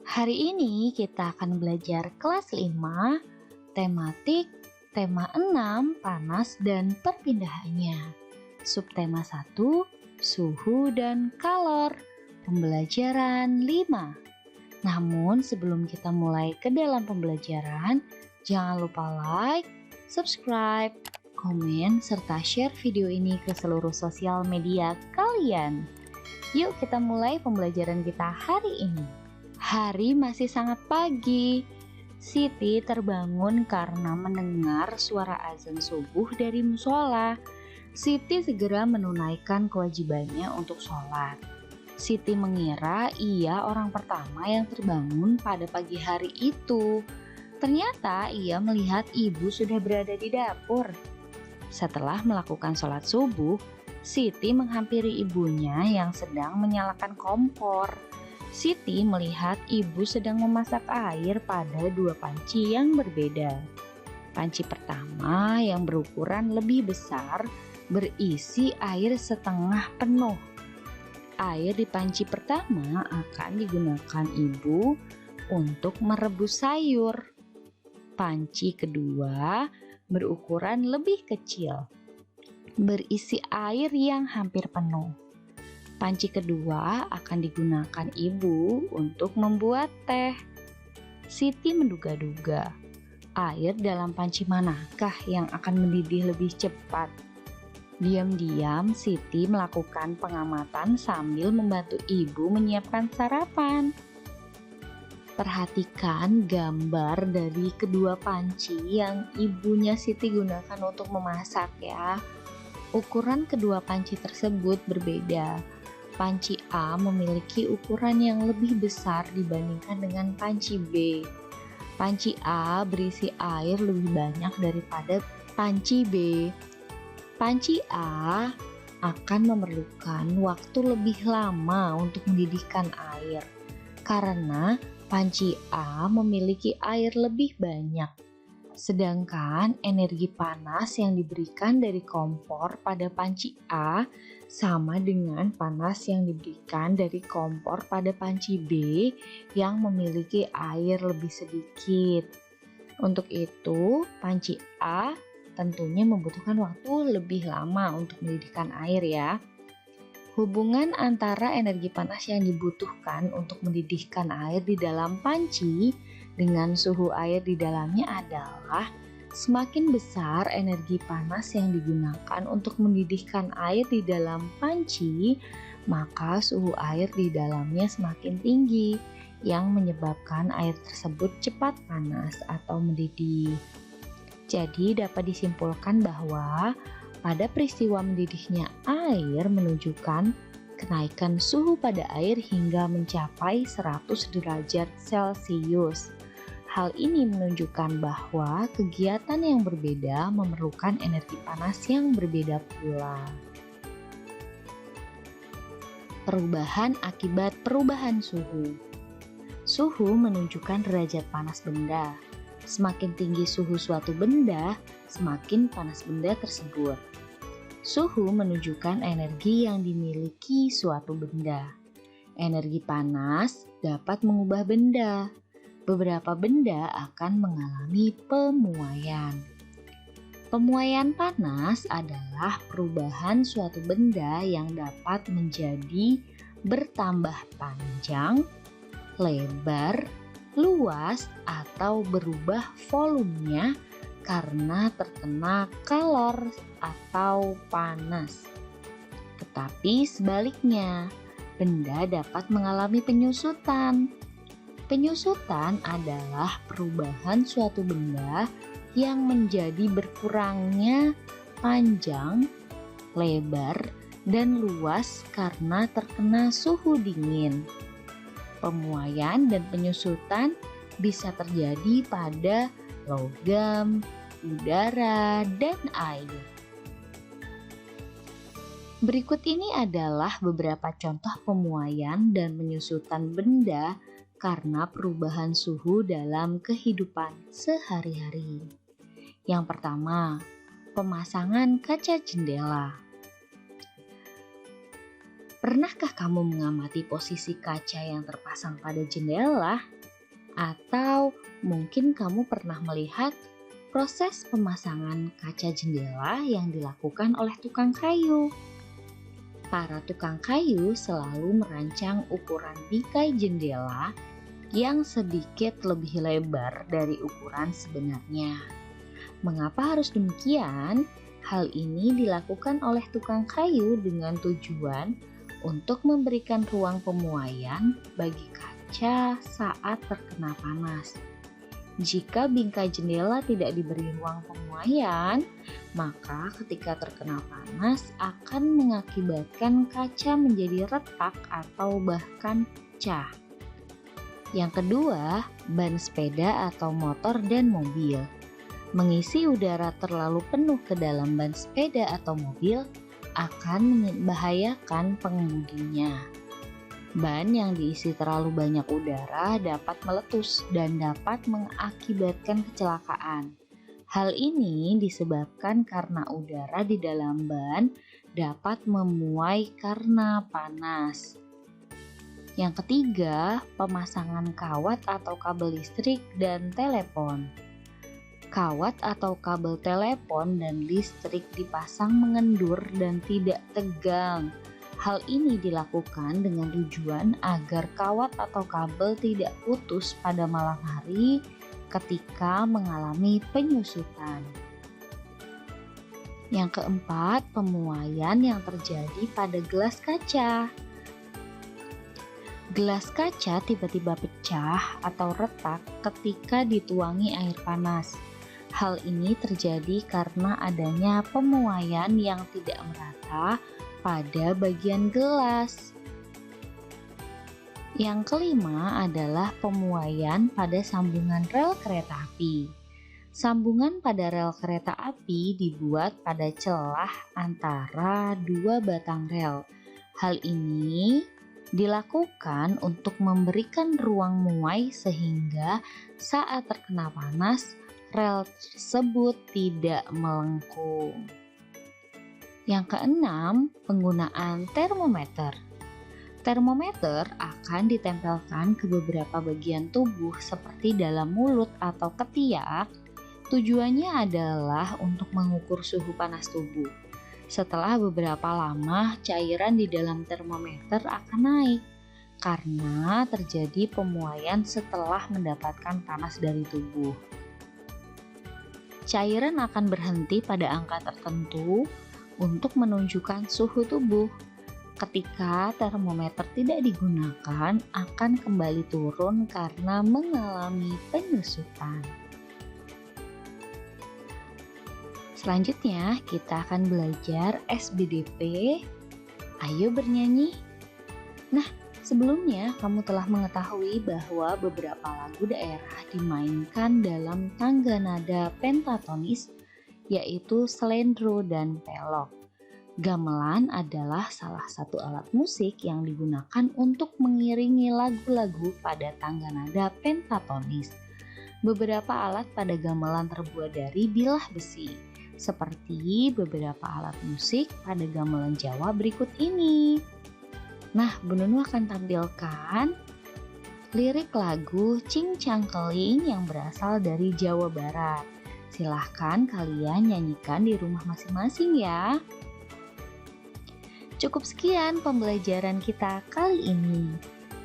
Hari ini kita akan belajar kelas 5, tematik, tema 6, panas dan perpindahannya. Subtema 1, suhu dan kalor, pembelajaran 5. Namun sebelum kita mulai ke dalam pembelajaran, jangan lupa like, subscribe, komen, serta share video ini ke seluruh sosial media kalian. Yuk kita mulai pembelajaran kita hari ini. Hari masih sangat pagi. Siti terbangun karena mendengar suara azan subuh dari musola. Siti segera menunaikan kewajibannya untuk sholat. Siti mengira ia orang pertama yang terbangun pada pagi hari itu. Ternyata ia melihat ibu sudah berada di dapur. Setelah melakukan sholat subuh, Siti menghampiri ibunya yang sedang menyalakan kompor. Siti melihat ibu sedang memasak air pada dua panci yang berbeda. Panci pertama yang berukuran lebih besar berisi air setengah penuh. Air di panci pertama akan digunakan ibu untuk merebus sayur. Panci kedua berukuran lebih kecil, berisi air yang hampir penuh. Panci kedua akan digunakan ibu untuk membuat teh. Siti menduga-duga, air dalam panci manakah yang akan mendidih lebih cepat? Diam-diam Siti melakukan pengamatan sambil membantu ibu menyiapkan sarapan. Perhatikan gambar dari kedua panci yang ibunya Siti gunakan untuk memasak ya. Ukuran kedua panci tersebut berbeda. Panci A memiliki ukuran yang lebih besar dibandingkan dengan panci B. Panci A berisi air lebih banyak daripada panci B. Panci A akan memerlukan waktu lebih lama untuk mendidihkan air karena panci A memiliki air lebih banyak. Sedangkan energi panas yang diberikan dari kompor pada panci A sama dengan panas yang diberikan dari kompor pada panci B yang memiliki air lebih sedikit. Untuk itu, panci A tentunya membutuhkan waktu lebih lama untuk mendidihkan air ya. Hubungan antara energi panas yang dibutuhkan untuk mendidihkan air di dalam panci dengan suhu air di dalamnya adalah semakin besar energi panas yang digunakan untuk mendidihkan air di dalam panci, maka suhu air di dalamnya semakin tinggi yang menyebabkan air tersebut cepat panas atau mendidih. Jadi dapat disimpulkan bahwa pada peristiwa mendidihnya air menunjukkan kenaikan suhu pada air hingga mencapai 100 derajat Celcius. Hal ini menunjukkan bahwa kegiatan yang berbeda memerlukan energi panas yang berbeda pula. Perubahan akibat perubahan suhu. Suhu menunjukkan derajat panas benda. Semakin tinggi suhu suatu benda, semakin panas benda tersebut. Suhu menunjukkan energi yang dimiliki suatu benda. Energi panas dapat mengubah benda. Beberapa benda akan mengalami pemuaian. Pemuaian panas adalah perubahan suatu benda yang dapat menjadi bertambah panjang, lebar, luas, atau berubah volumenya karena terkena kalor atau panas. Tetapi sebaliknya, benda dapat mengalami penyusutan. Penyusutan adalah perubahan suatu benda yang menjadi berkurangnya panjang, lebar, dan luas karena terkena suhu dingin. Pemuaian dan penyusutan bisa terjadi pada logam, udara, dan air. Berikut ini adalah beberapa contoh pemuaian dan penyusutan benda karena perubahan suhu dalam kehidupan sehari-hari. Yang pertama, pemasangan kaca jendela. Pernahkah kamu mengamati posisi kaca yang terpasang pada jendela? Atau mungkin kamu pernah melihat proses pemasangan kaca jendela yang dilakukan oleh tukang kayu. Para tukang kayu selalu merancang ukuran bingkai jendela yang sedikit lebih lebar dari ukuran sebenarnya. Mengapa harus demikian? Hal ini dilakukan oleh tukang kayu dengan tujuan untuk memberikan ruang pemuaian bagi kaca saat terkena panas. Jika bingkai jendela tidak diberi ruang pemuaian, maka ketika terkena panas akan mengakibatkan kaca menjadi retak atau bahkan pecah. Yang kedua, ban sepeda atau motor dan mobil. Mengisi udara terlalu penuh ke dalam ban sepeda atau mobil akan membahayakan pengemudinya. Ban yang diisi terlalu banyak udara dapat meletus dan dapat mengakibatkan kecelakaan. Hal ini disebabkan karena udara di dalam ban dapat memuai karena panas. Yang ketiga, pemasangan kawat atau kabel listrik dan telepon. Kawat atau kabel telepon dan listrik dipasang mengendur dan tidak tegang. Hal ini dilakukan dengan tujuan agar kawat atau kabel tidak putus pada malam hari ketika mengalami penyusutan. Yang keempat, pemuaian yang terjadi pada gelas kaca. Gelas kaca tiba-tiba pecah atau retak ketika dituangi air panas. Hal ini terjadi karena adanya pemuaian yang tidak merata pada bagian gelas. Yang kelima adalah pemuaian pada sambungan rel kereta api. Sambungan pada rel kereta api dibuat pada celah antara dua batang rel. Hal ini dilakukan untuk memberikan ruang muai sehingga saat terkena panas, rel tersebut tidak melengkung. Yang keenam, penggunaan termometer. Termometer akan ditempelkan ke beberapa bagian tubuh seperti dalam mulut atau ketiak. Tujuannya adalah untuk mengukur suhu panas tubuh. Setelah beberapa lama, cairan di dalam termometer akan naik karena terjadi pemuaian setelah mendapatkan panas dari tubuh. Cairan akan berhenti pada angka tertentu untuk menunjukkan suhu tubuh. Ketika termometer tidak digunakan, akan kembali turun karena mengalami penyusutan. Selanjutnya, kita akan belajar SBDP. Ayo bernyanyi. Nah, sebelumnya kamu telah mengetahui bahwa beberapa lagu daerah dimainkan dalam tangga nada pentatonis, yaitu slendro dan pelok. Gamelan adalah salah satu alat musik yang digunakan untuk mengiringi lagu-lagu pada tangga nada pentatonis. Beberapa alat pada gamelan terbuat dari bilah besi, seperti beberapa alat musik pada gamelan Jawa berikut ini. Nah, Bu Nunu akan tampilkan lirik lagu Cing Cangkeling yang berasal dari Jawa Barat. Silahkan kalian nyanyikan di rumah masing-masing ya. Cukup sekian pembelajaran kita kali ini.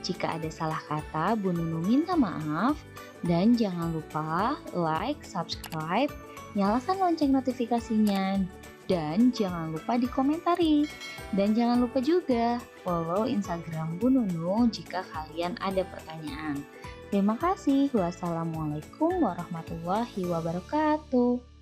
Jika ada salah kata, Bu Nunu minta maaf. Dan jangan lupa like, subscribe, nyalakan lonceng notifikasinya. Dan jangan lupa dikomentari. Dan jangan lupa juga follow Instagram Bu Nunu jika kalian ada pertanyaan. Terima kasih. Wassalamualaikum warahmatullahi wabarakatuh.